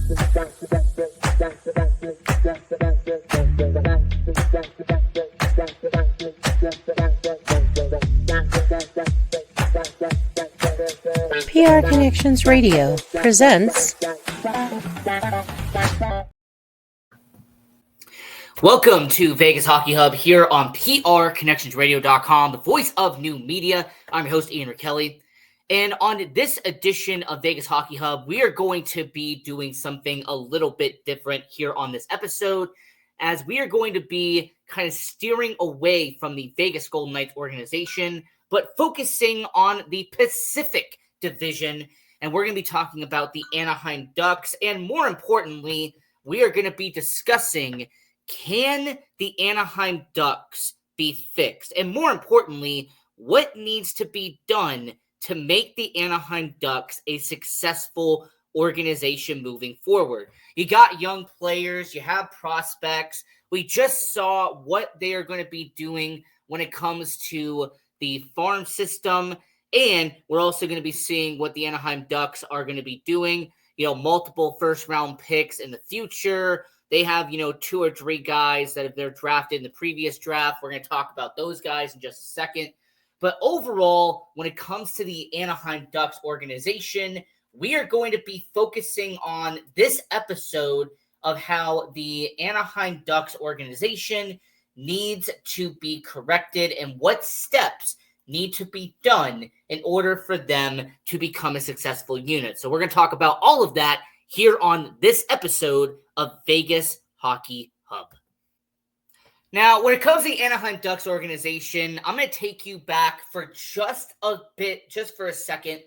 PR Connections Radio presents. Welcome to Vegas Hockey Hub here on PRConnectionsRadio.com, the voice of new media. I'm your host, Ian Rachiele. And on this edition of Vegas Hockey Hub, we are going to be doing something a little bit different here on this episode, as we are going to be kind of steering away from the Vegas Golden Knights organization, but focusing on the Pacific Division. And we're going to be talking about the Anaheim Ducks. And more importantly, we are going to be discussing, can the Anaheim Ducks be fixed? And more importantly, what needs to be done to make the Anaheim Ducks a successful organization moving forward? You got young players, you have prospects. We just saw what they are going to be doing when it comes to the farm system. And we're also going to be seeing what the Anaheim Ducks are going to be doing. Multiple first-round picks in the future. They have, 2 or 3 guys that if they're drafted in the previous draft. We're going to talk about those guys in just a second. But overall, when it comes to the Anaheim Ducks organization, we are going to be focusing on this episode of how the Anaheim Ducks organization needs to be corrected and what steps need to be done in order for them to become a successful unit. So we're going to talk about all of that here on this episode of Vegas Hockey Hub. Now, when it comes to the Anaheim Ducks organization, I'm going to take you back for just for a second,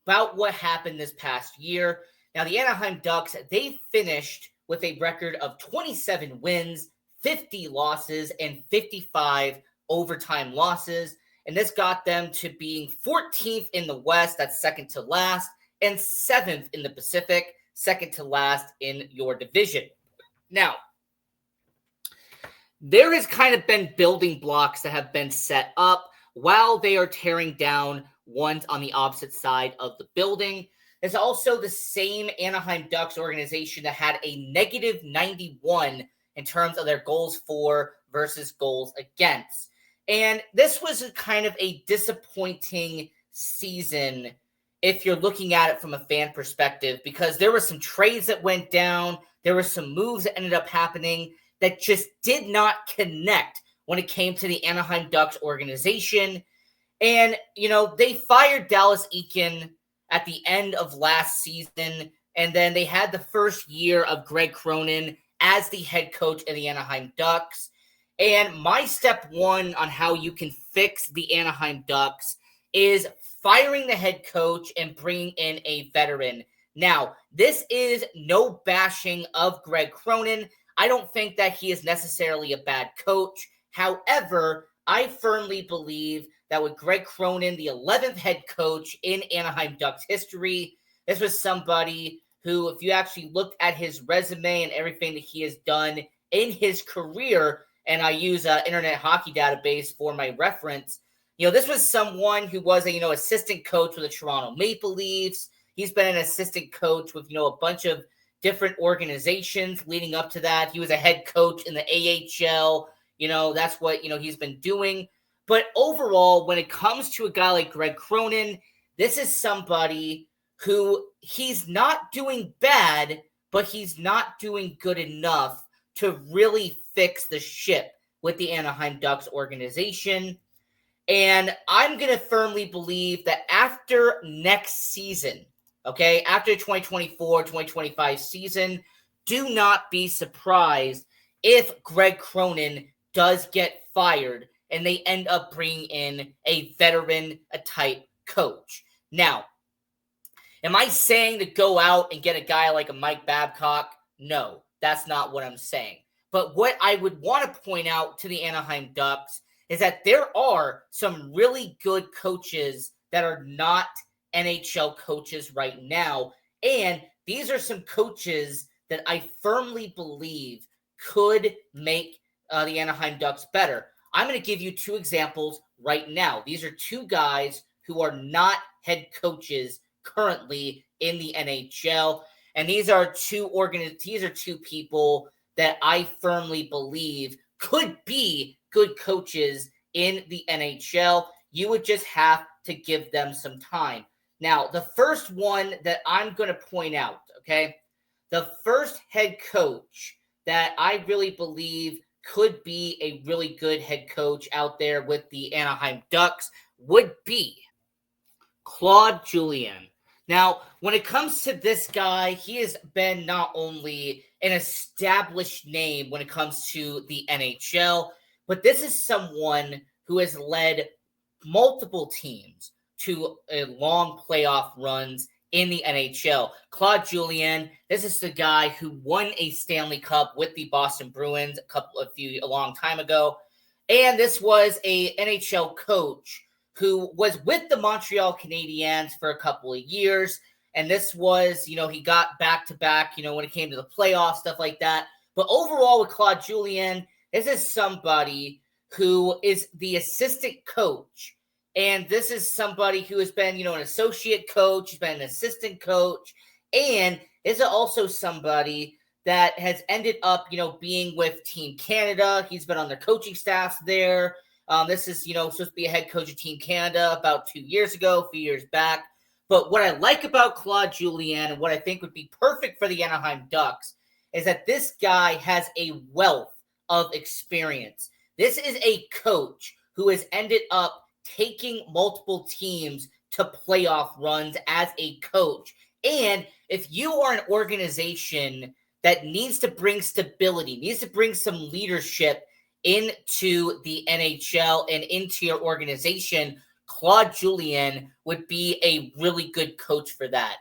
about what happened this past year. Now, the Anaheim Ducks, they finished with a record of 27 wins, 50 losses, and 55 overtime losses. And this got them to being 14th in the West, that's second to last, and 7th in the Pacific, second to last in your division. Now, there has kind of been building blocks that have been set up while they are tearing down ones on the opposite side of the building. There's also the same Anaheim Ducks organization that had a negative 91 in terms of their goals for versus goals against. And this was kind of a disappointing season if you're looking at it from a fan perspective, because there were some trades that went down. There were some moves that ended up happening that just did not connect when it came to the Anaheim Ducks organization. And, they fired Dallas Eakin at the end of last season, and then they had the first year of Greg Cronin as the head coach of the Anaheim Ducks. And my step one on how you can fix the Anaheim Ducks is firing the head coach and bringing in a veteran. Now, this is no bashing of Greg Cronin. I don't think that he is necessarily a bad coach. However, I firmly believe that with Greg Cronin, the 11th head coach in Anaheim Ducks history, this was somebody who, if you actually looked at his resume and everything that he has done in his career, and I use an Internet Hockey Database for my reference, this was someone who was a, assistant coach with the Toronto Maple Leafs. He's been an assistant coach with, a bunch of different organizations leading up to that. He was a head coach in the AHL. That's what, he's been doing. But overall, when it comes to a guy like Greg Cronin, this is somebody who he's not doing bad, but he's not doing good enough to really fix the ship with the Anaheim Ducks organization. And I'm going to firmly believe that after next season, after 2024-2025 season, do not be surprised if Greg Cronin does get fired and they end up bringing in a veteran type coach. Now, am I saying to go out and get a guy like a Mike Babcock? No, that's not what I'm saying. But what I would want to point out to the Anaheim Ducks is that there are some really good coaches that are not NHL coaches right now. And these are some coaches that I firmly believe could make the Anaheim Ducks better. I'm going to give you 2 examples right now. These are 2 guys who are not head coaches currently in the NHL. And these are two people that I firmly believe could be good coaches in the NHL. You would just have to give them some time. Now, the first one that I'm going to point out, okay, the first head coach that I really believe could be a really good head coach out there with the Anaheim Ducks would be Claude Julien. Now, when it comes to this guy, he has been not only an established name when it comes to the NHL, but this is someone who has led multiple teams to long playoff runs in the NHL. Claude Julien, this is the guy who won a Stanley Cup with the Boston Bruins a long time ago. And this was a NHL coach who was with the Montreal Canadiens for a couple of years. And this was, he got back-to-back, when it came to the playoffs, stuff like that. But overall with Claude Julien, this is somebody who is the assistant coach. And this is somebody who has been, an associate coach, he's been an assistant coach, and is also somebody that has ended up, being with Team Canada. He's been on their coaching staffs there. This is, supposed to be a head coach of Team Canada about 2 years ago, a few years back. But what I like about Claude Julien and what I think would be perfect for the Anaheim Ducks is that this guy has a wealth of experience. This is a coach who has ended up taking multiple teams to playoff runs as a coach. And if you are an organization that needs to bring stability, needs to bring some leadership into the NHL and into your organization, Claude Julien would be a really good coach for that.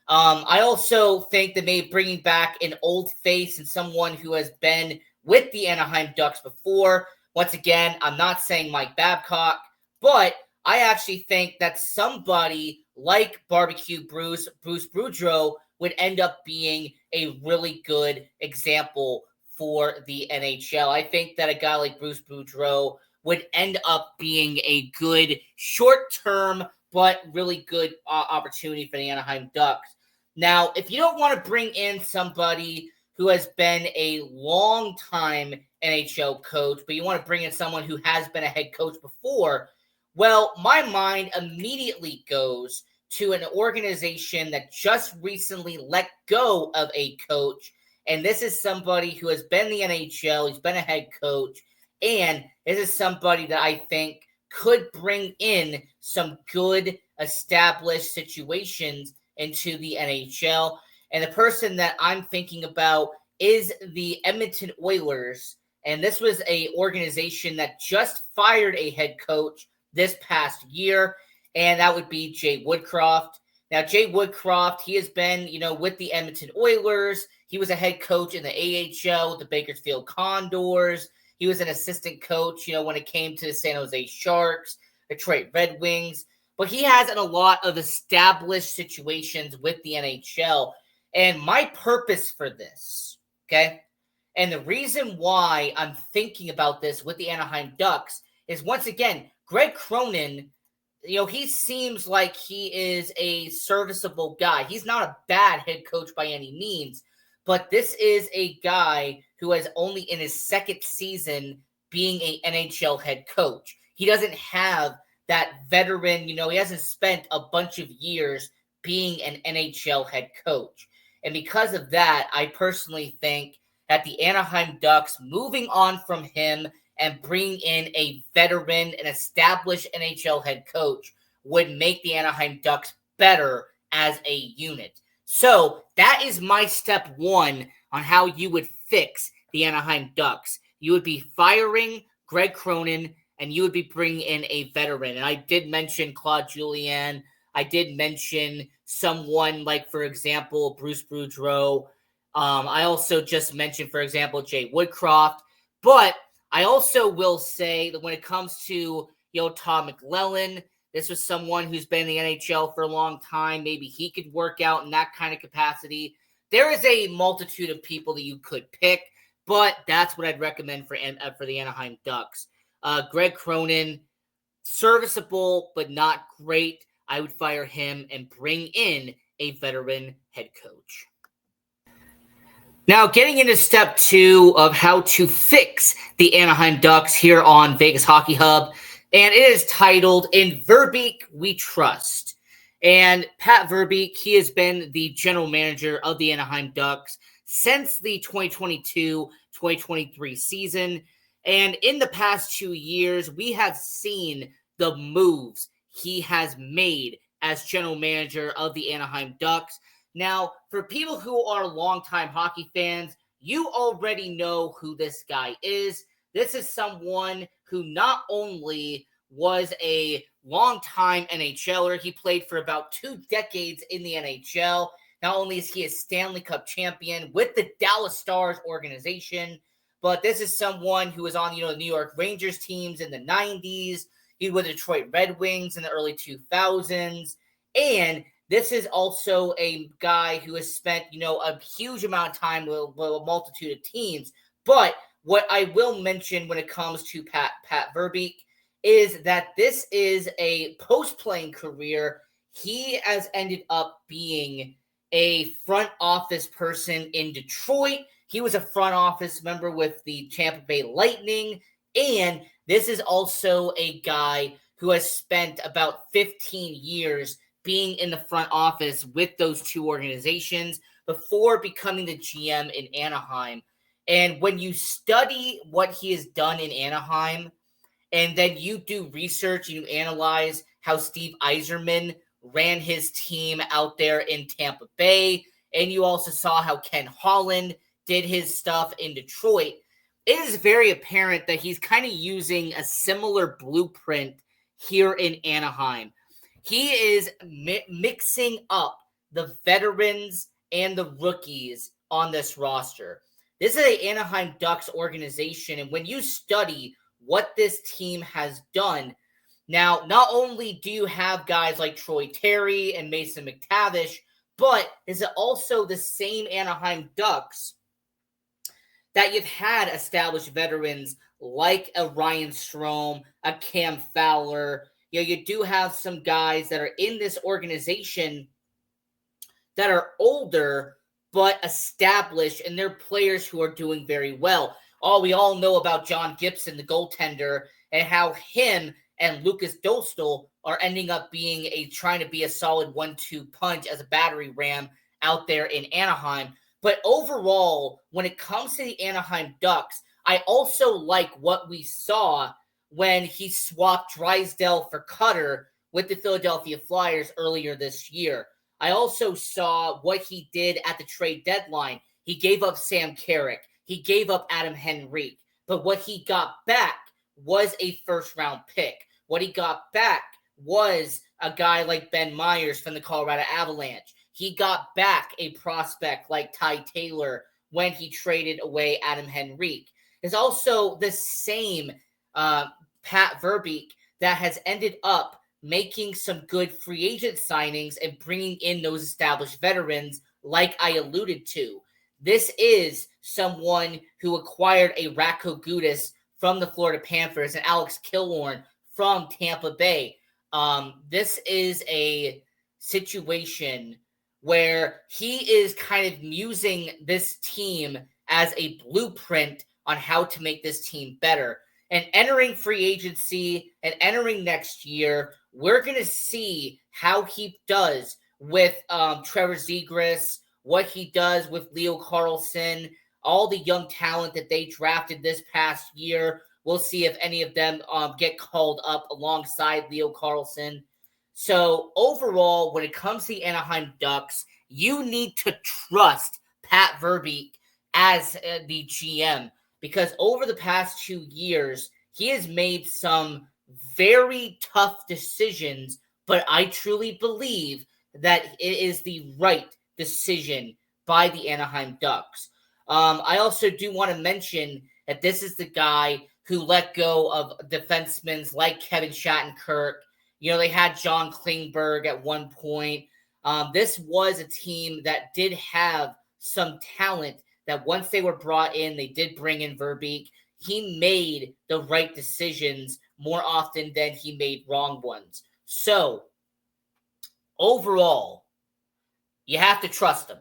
I also think that maybe bringing back an old face and someone who has been with the Anaheim Ducks before. Once again, I'm not saying Mike Babcock, but I actually think that somebody like Barbecue Bruce Boudreau would end up being a really good example for the NHL. I think that a guy like Bruce Boudreau would end up being a good short-term but really good opportunity for the Anaheim Ducks. Now, if you don't want to bring in somebody who has been a long-time NHL coach, but you want to bring in someone who has been a head coach before, well, my mind immediately goes to an organization that just recently let go of a coach. And this is somebody who has been in the NHL, he's been a head coach, and this is somebody that I think could bring in some good established situations into the NHL. And the person that I'm thinking about is the Edmonton Oilers. And this was an organization that just fired a head coach this past year, and that would be Jay Woodcroft. Now, Jay Woodcroft, he has been, with the Edmonton Oilers. He was a head coach in the AHL with the Bakersfield Condors. He was an assistant coach, when it came to the San Jose Sharks, Detroit Red Wings. But he has in a lot of established situations with the NHL. And my purpose for this, okay, and the reason why I'm thinking about this with the Anaheim Ducks is, once again, Greg Cronin, he seems like he is a serviceable guy. He's not a bad head coach by any means, but this is a guy who is only in his second season being an NHL head coach. He doesn't have that veteran, he hasn't spent a bunch of years being an NHL head coach. And because of that, I personally think that the Anaheim Ducks, moving on from him and bringing in a veteran, an established NHL head coach, would make the Anaheim Ducks better as a unit. So that is my step one on how you would fix the Anaheim Ducks. You would be firing Greg Cronin, and you would be bringing in a veteran. And I did mention Claude Julien. I did mention someone like, for example, Bruce Boudreau. I also just mentioned, for example, Jay Woodcroft. But I also will say that when it comes to, Todd McLellan, this was someone who's been in the NHL for a long time. Maybe he could work out in that kind of capacity. There is a multitude of people that you could pick, but that's what I'd recommend for the Anaheim Ducks. Greg Cronin, serviceable, but not great. I would fire him and bring in a veteran head coach. Now, getting into step 2 of how to fix the Anaheim Ducks here on Vegas Hockey Hub, and it is titled "In Verbeek We Trust." And Pat Verbeek, he has been the general manager of the Anaheim Ducks since the 2022-2023 season. And in the past 2 years, we have seen the moves he has made as general manager of the Anaheim Ducks. Now, for people who are longtime hockey fans, you already know who this guy is. This is someone who not only was a longtime NHLer, he played for about 2 decades in the NHL. Not only is he a Stanley Cup champion with the Dallas Stars organization, but this is someone who was on, the New York Rangers teams in the 90s. He was with the Detroit Red Wings in the early 2000s. And this is also a guy who has spent, a huge amount of time with a multitude of teams. But what I will mention when it comes to Pat Verbeek is that this is a post-playing career. He has ended up being a front office person in Detroit. He was a front office member with the Tampa Bay Lightning. And this is also a guy who has spent about 15 years being in the front office with those two organizations before becoming the GM in Anaheim. And when you study what he has done in Anaheim, and then you do research and you analyze how Steve Yzerman ran his team out there in Tampa Bay, and you also saw how Ken Holland did his stuff in Detroit, it is very apparent that he's kind of using a similar blueprint here in Anaheim. He is mixing up the veterans and the rookies on this roster. This is an Anaheim Ducks organization, and when you study what this team has done, now, not only do you have guys like Troy Terry and Mason McTavish, but is it also the same Anaheim Ducks that you've had established veterans like a Ryan Strome, a Cam Fowler. You do have some guys that are in this organization that are older but established, and they're players who are doing very well. We all know about John Gibson, the goaltender, and how him and Lucas Dostal are ending up trying to be a solid 1-2 punch as a battering ram out there in Anaheim. But overall, when it comes to the Anaheim Ducks, I also like what we saw when he swapped Drysdale for Cutter with the Philadelphia Flyers earlier this year. I also saw what he did at the trade deadline. He gave up Sam Carrick. He gave up Adam Henrique. But what he got back was a first-round pick. What he got back was a guy like Ben Myers from the Colorado Avalanche. He got back a prospect like Ty Taylor when he traded away Adam Henrique. There's also the same Pat Verbeek that has ended up making some good free agent signings and bringing in those established veterans like I alluded to. This is someone who acquired a Radko Gudas from the Florida Panthers and Alex Killorn from Tampa Bay. This is a situation where he is kind of using this team as a blueprint on how to make this team better. And entering free agency and entering next year, we're going to see how he does with Trevor Zegras, what he does with Leo Carlson, all the young talent that they drafted this past year. We'll see if any of them get called up alongside Leo Carlson. So overall, when it comes to the Anaheim Ducks, you need to trust Pat Verbeek as the GM, because over the past 2 years, he has made some very tough decisions, but I truly believe that it is the right decision by the Anaheim Ducks. I also do want to mention that this is the guy who let go of defensemen like Kevin Shattenkirk. They had John Klingberg at one point. This was a team that did have some talent that once they were brought in, they did bring in Verbeek. He made the right decisions more often than he made wrong ones. So, overall, you have to trust him.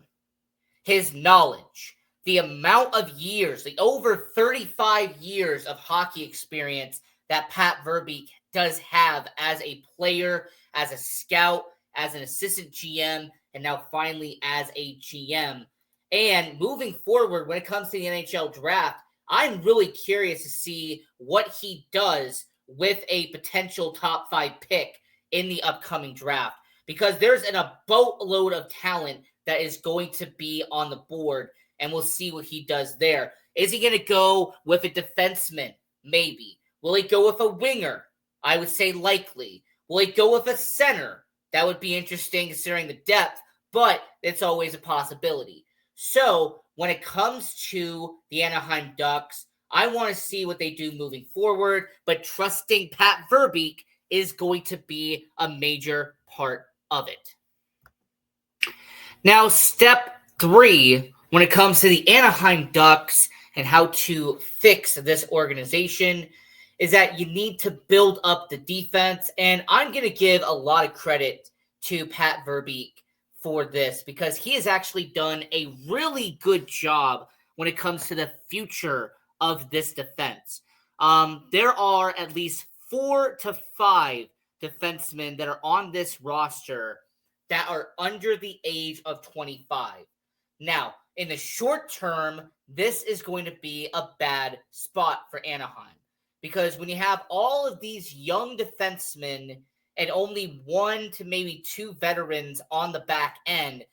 His knowledge, the amount of years, the over 35 years of hockey experience that Pat Verbeek does have as a player, as a scout, as an assistant GM, and now finally as a GM. And moving forward, when it comes to the NHL draft, I'm really curious to see what he does with a potential top 5 pick in the upcoming draft, because there's a boatload of talent that is going to be on the board, and we'll see what he does there. Is he going to go with a defenseman? Maybe. Will he go with a winger? I would say likely. Will he go with a center? That would be interesting considering the depth, but it's always a possibility. So when it comes to the Anaheim Ducks, I want to see what they do moving forward, but trusting Pat Verbeek is going to be a major part of it. Now, step 3, when it comes to the Anaheim Ducks and how to fix this organization, is that you need to build up the defense. And I'm going to give a lot of credit to Pat Verbeek for this, because he has actually done a really good job when it comes to the future of this defense. There are at least 4 to 5 defensemen that are on this roster that are under the age of 25. Now, in the short term, this is going to be a bad spot for Anaheim, because when you have all of these young defensemen and only 1 to maybe 2 veterans on the back end,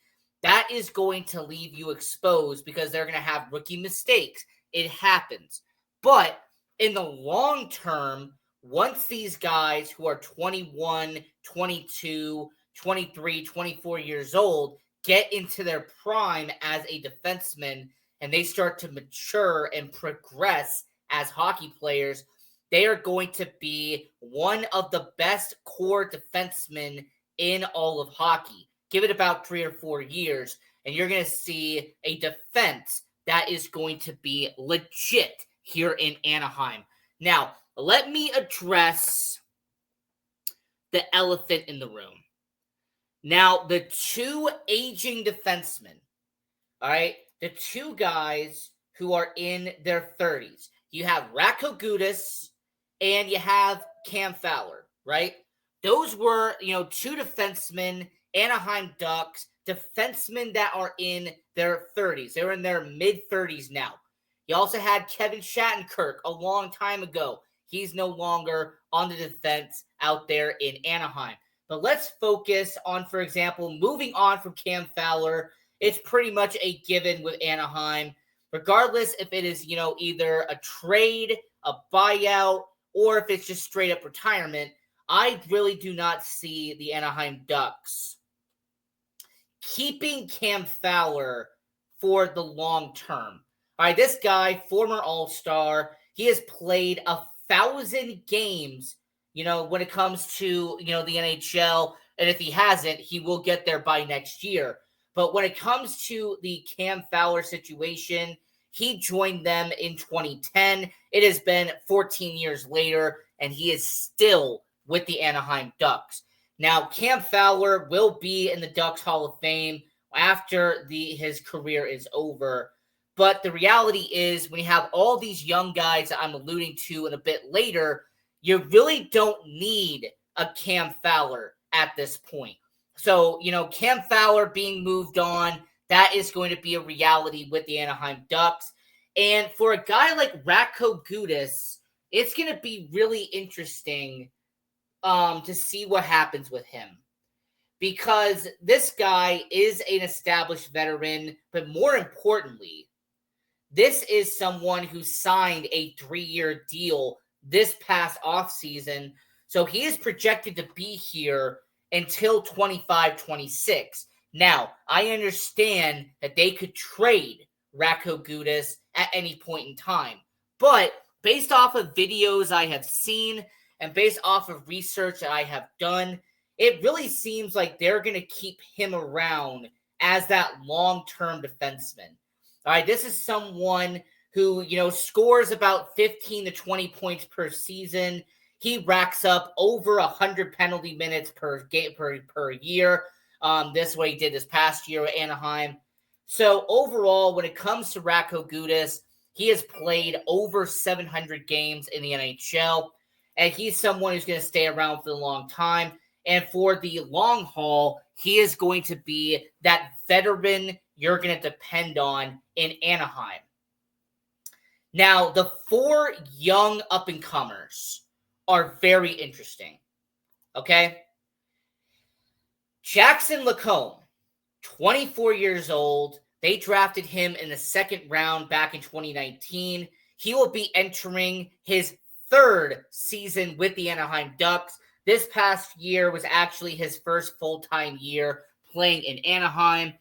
that is going to leave you exposed because they're going to have rookie mistakes. It happens. But in the long term, once these guys who are 21, 22, 23, 24 years old get into their prime as a defenseman and they start to mature and progress as hockey players, they are going to be one of the best core defensemen in all of hockey. Give it about 3 or 4 years, and you're going to see a defense that is going to be legit here in Anaheim. Now, let me address the elephant in the room. Now, the 2 aging defensemen, all right, the 2 guys who are in their 30s. You have Rachiele and you have Cam Fowler, right? Those were, 2 defensemen, Anaheim Ducks, defensemen that are in their 30s. They're in their mid-30s now. You also had Kevin Shattenkirk a long time ago. He's no longer on the defense out there in Anaheim. But let's focus on, for example, moving on from Cam Fowler. It's pretty much a given with Anaheim, regardless if it is, either a trade, a buyout, or if it's just straight up retirement. I really do not see the Anaheim Ducks keeping Cam Fowler for the long term. All right, this guy, former All-Star, he has played 1,000 games, when it comes to, the NHL. And if he hasn't, he will get there by next year. But when it comes to the Cam Fowler situation, he joined them in 2010. It has been 14 years later, and he is still with the Anaheim Ducks. Now, Cam Fowler will be in the Ducks Hall of Fame after his career is over. But the reality is, when you have all these young guys that I'm alluding to in a bit later, you really don't need a Cam Fowler at this point. So, Cam Fowler being moved on, that is going to be a reality with the Anaheim Ducks. And for a guy like Ratko Gudas, it's going to be really interesting to see what happens with him. Because this guy is an established veteran, but more importantly, this is someone who signed a 3-year deal this past offseason. So he is projected to be here until 25-26. Now, I understand that they could trade Ratko Gudas at any point in time. But based off of videos I have seen and based off of research that I have done, it really seems like they're going to keep him around as that long-term defenseman. All right, this is someone who, scores about 15 to 20 points per season. He racks up over 100 penalty minutes per game per year. This is what he did this past year at Anaheim. So overall, when it comes to Radko Gudas, he has played over 700 games in the NHL, and he's someone who's going to stay around for a long time. And for the long haul, he is going to be that veteran you're going to depend on in Anaheim. Now, the 4 young up-and-comers are very interesting, okay? Jackson Lacombe, 24 years old. They drafted him in the 2nd round back in 2019. He will be entering his 3rd season with the Anaheim Ducks. This past year was actually his first full-time year playing in Anaheim.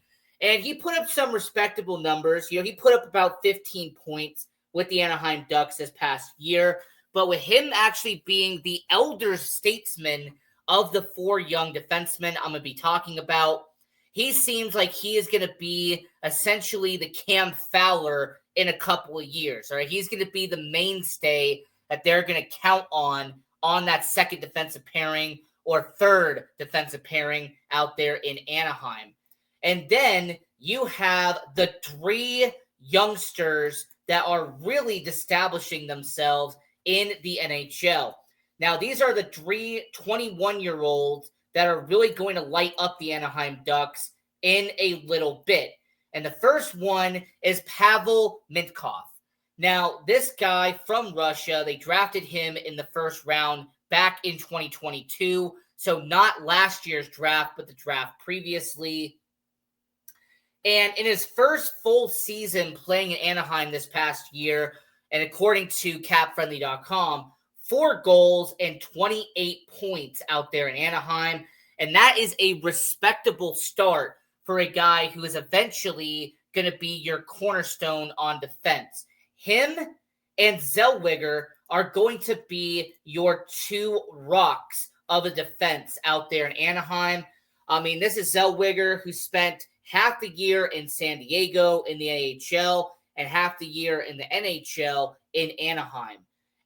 And he put up some respectable numbers. He put up about 15 points with the Anaheim Ducks this past year. But with him actually being the elder statesman of the 4 young defensemen I'm going to be talking about, he seems like he is going to be essentially the Cam Fowler in a couple of years. All right, he's going to be the mainstay that they're going to count on that 2nd defensive pairing or 3rd defensive pairing out there in Anaheim. And then you have the 3 youngsters that are really establishing themselves in the NHL. Now, these are the 3 21-year-olds that are really going to light up the Anaheim Ducks in a little bit. And the first one is Pavel Mintkov. Now, this guy from Russia, they drafted him in the 1st round back in 2022. So not last year's draft, but the draft previously. And in his first full season playing in Anaheim this past year, and according to CapFriendly.com, 4 goals and 28 points out there in Anaheim. And that is a respectable start for a guy who is eventually going to be your cornerstone on defense. Him and Zellweger are going to be your 2 rocks of a defense out there in Anaheim. I mean, this is Zellweger, who spent half the year in San Diego in the AHL and half the year in the NHL in Anaheim.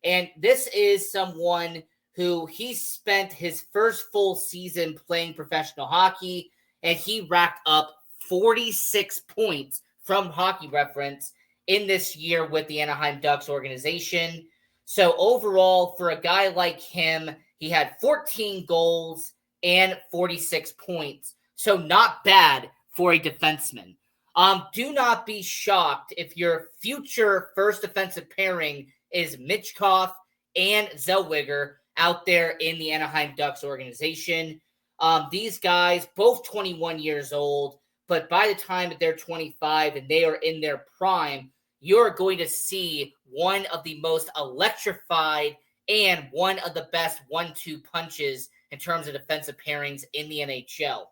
And this is someone who he spent his first full season playing professional hockey, and he racked up 46 points from Hockey Reference in this year with the Anaheim Ducks organization. So overall, for a guy like him, he had 14 goals and 46 points. So not bad for a defenseman. Do not be shocked if your future first defensive pairing is Michkov and Zellweger out there in the Anaheim Ducks organization. These guys, both 21 years old, but by the time that they're 25 and they are in their prime, you're going to see one of the most electrified and one of the best 1-2 punches in terms of defensive pairings in the NHL.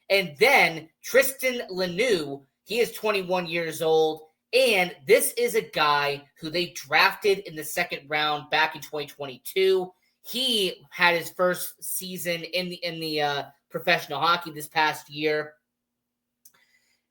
And then Tristan Lanoux, he is 21 years old, and this is a guy who they drafted in the 2nd round back in 2022. He had his first season in the professional hockey this past year.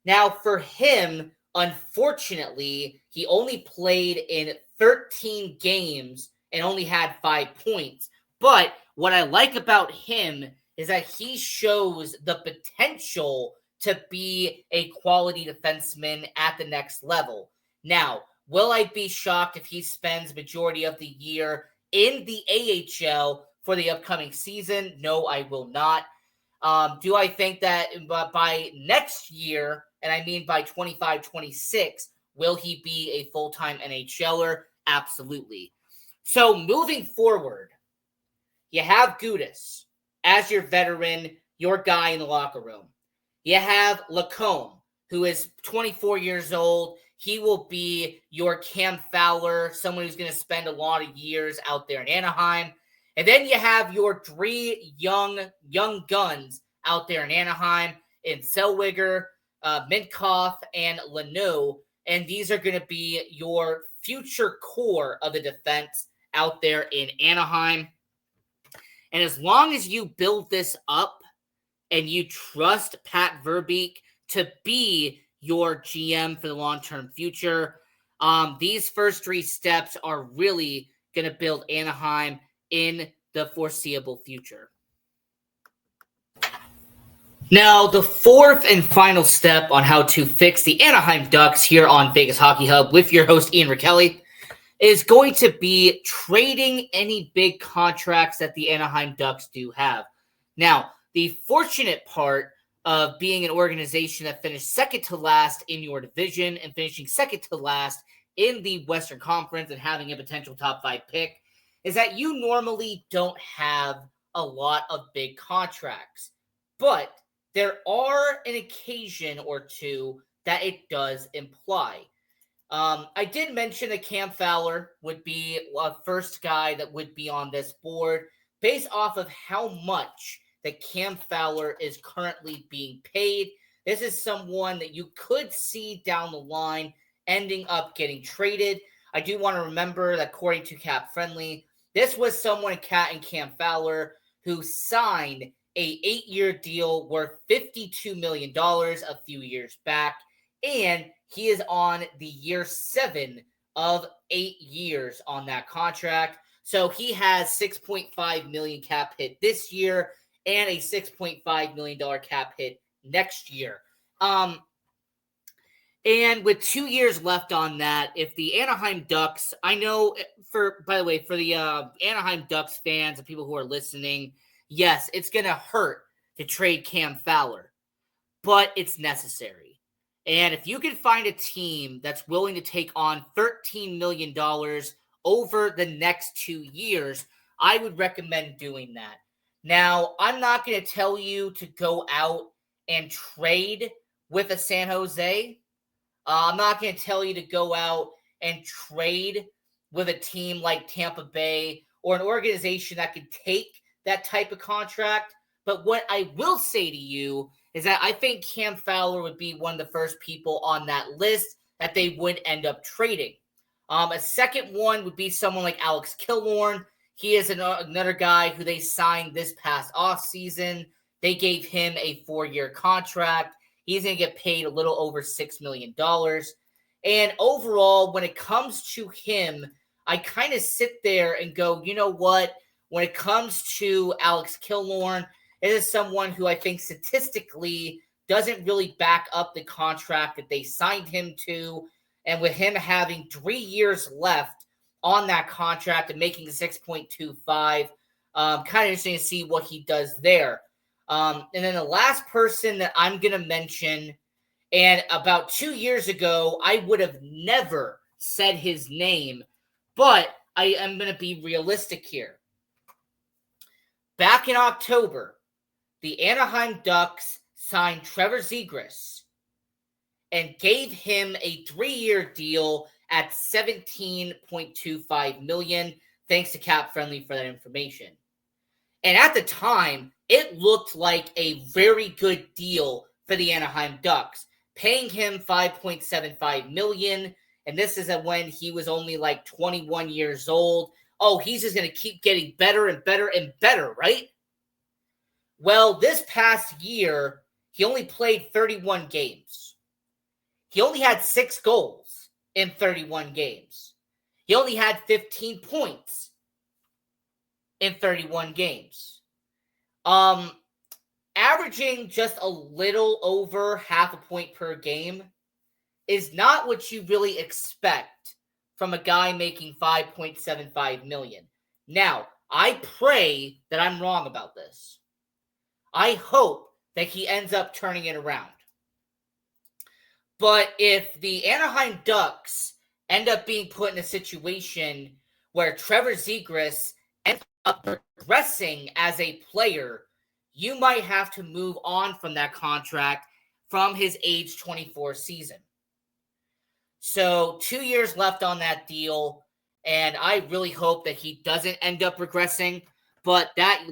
Now, for him, unfortunately, he only played in 13 games and only had 5 points. But what I like about him is that he shows the potential to be a quality defenseman at the next level. Now, will I be shocked if he spends majority of the year in the AHL for the upcoming season? No, I will not. Do I think that by next year, and I mean by 25-26, will he be a full-time NHLer? Absolutely. So moving forward, you have Gudas as your veteran, your guy in the locker room. You have Lacombe, who is 24 years old. He will be your Cam Fowler, someone who's going to spend a lot of years out there in Anaheim. And then you have your 3 young guns out there in Anaheim in Zellweger, Mintkov, and Lanoux. And these are going to be your future core of the defense out there in Anaheim. And as long as you build this up and you trust Pat Verbeek to be your GM for the long-term future, these first 3 steps are really going to build Anaheim in the foreseeable future. Now, the fourth and final step on how to fix the Anaheim Ducks here on Vegas Hockey Hub with your host, Ian Rachiele, is going to be trading any big contracts that the Anaheim Ducks do have. Now, the fortunate part of being an organization that finished second to last in your division and finishing second to last in the Western Conference and having a potential top 5 pick is that you normally don't have a lot of big contracts. But there are an occasion or two that it does imply. I did mention that Cam Fowler would be a first guy that would be on this board based off of how much that Cam Fowler is currently being paid. This is someone that you could see down the line ending up getting traded. I do want to remember that according to Cap Friendly, this was someone, Cat and Cam Fowler, who signed a 8-year deal worth $52 million a few years back, and he is on the year 7 of 8 years on that contract. So he has $6.5 million cap hit this year and a $6.5 million cap hit next year. And with 2 years left on that, if the Anaheim Ducks, I know by the way, for the Anaheim Ducks fans and people who are listening, yes, it's going to hurt to trade Cam Fowler, but it's necessary. And if you can find a team that's willing to take on $13 million over the next 2 years, I would recommend doing that. Now, I'm not going to tell you to go out and trade with a San Jose. I'm not going to tell you to go out and trade with a team like Tampa Bay or an organization that could take that type of contract. But what I will say to you is that I think Cam Fowler would be one of the first people on that list that they would end up trading. A second one would be someone like Alex Killorn. He is another guy who they signed this past offseason. They gave him a 4-year contract. He's going to get paid a little over $6 million. And overall, when it comes to him, I kind of sit there and go, you know what? When it comes to Alex Killorn, it is someone who I think statistically doesn't really back up the contract that they signed him to. And with him having 3 years left on that contract and making 6.25, kind of interesting to see what he does there. And then the last person that I'm going to mention, and about 2 years ago, I would have never said his name, but I am going to be realistic here. Back in October, the Anaheim Ducks signed Trevor Zegras and gave him a 3-year deal at $17.25 million, thanks to Cap Friendly for that information. And at the time, it looked like a very good deal for the Anaheim Ducks, paying him $5.75 million, and this is when he was only like 21 years old. Oh, he's just going to keep getting better and better and better, right? Well, this past year, he only played 31 games. He only had 6 goals in 31 games. He only had 15 points in 31 games. Averaging just a little over half a point per game is not what you really expect from a guy making $5.75 million. Now, I pray that I'm wrong about this. I hope that he ends up turning it around. But if the Anaheim Ducks end up being put in a situation where Trevor Zegras ends up progressing as a player, you might have to move on from that contract from his age 24 season. So 2 years left on that deal, and I really hope that he doesn't end up regressing. But that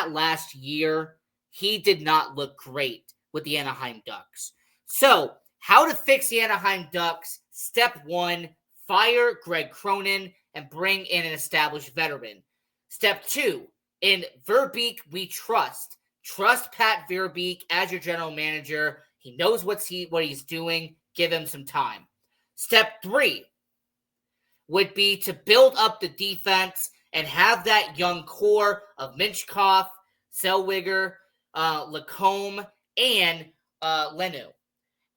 last year, he did not look great with the Anaheim Ducks. So how to fix the Anaheim Ducks? Step 1, fire Greg Cronin and bring in an established veteran. Step 2, in Verbeek we trust. Trust Pat Verbeek as your general manager. He knows what he's doing. Give him some time. Step 3 would be to build up the defense and have that young core of Minchkov, Zellweger, Lacombe, and Lenu.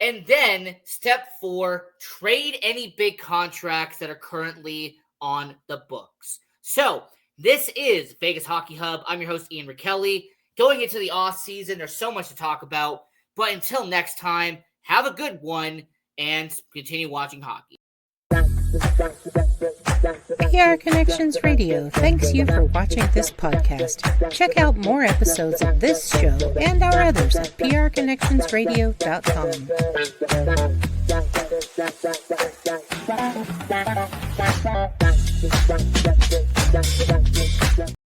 And then step 4, trade any big contracts that are currently on the books. So this is Vegas Hockey Hub. I'm your host, Ian Rachiele. Going into the off season, there's so much to talk about. But until next time, have a good one and continue watching hockey. PR Connections Radio thanks you for watching this podcast. Check out more episodes of this show and our others at prconnectionsradio.com.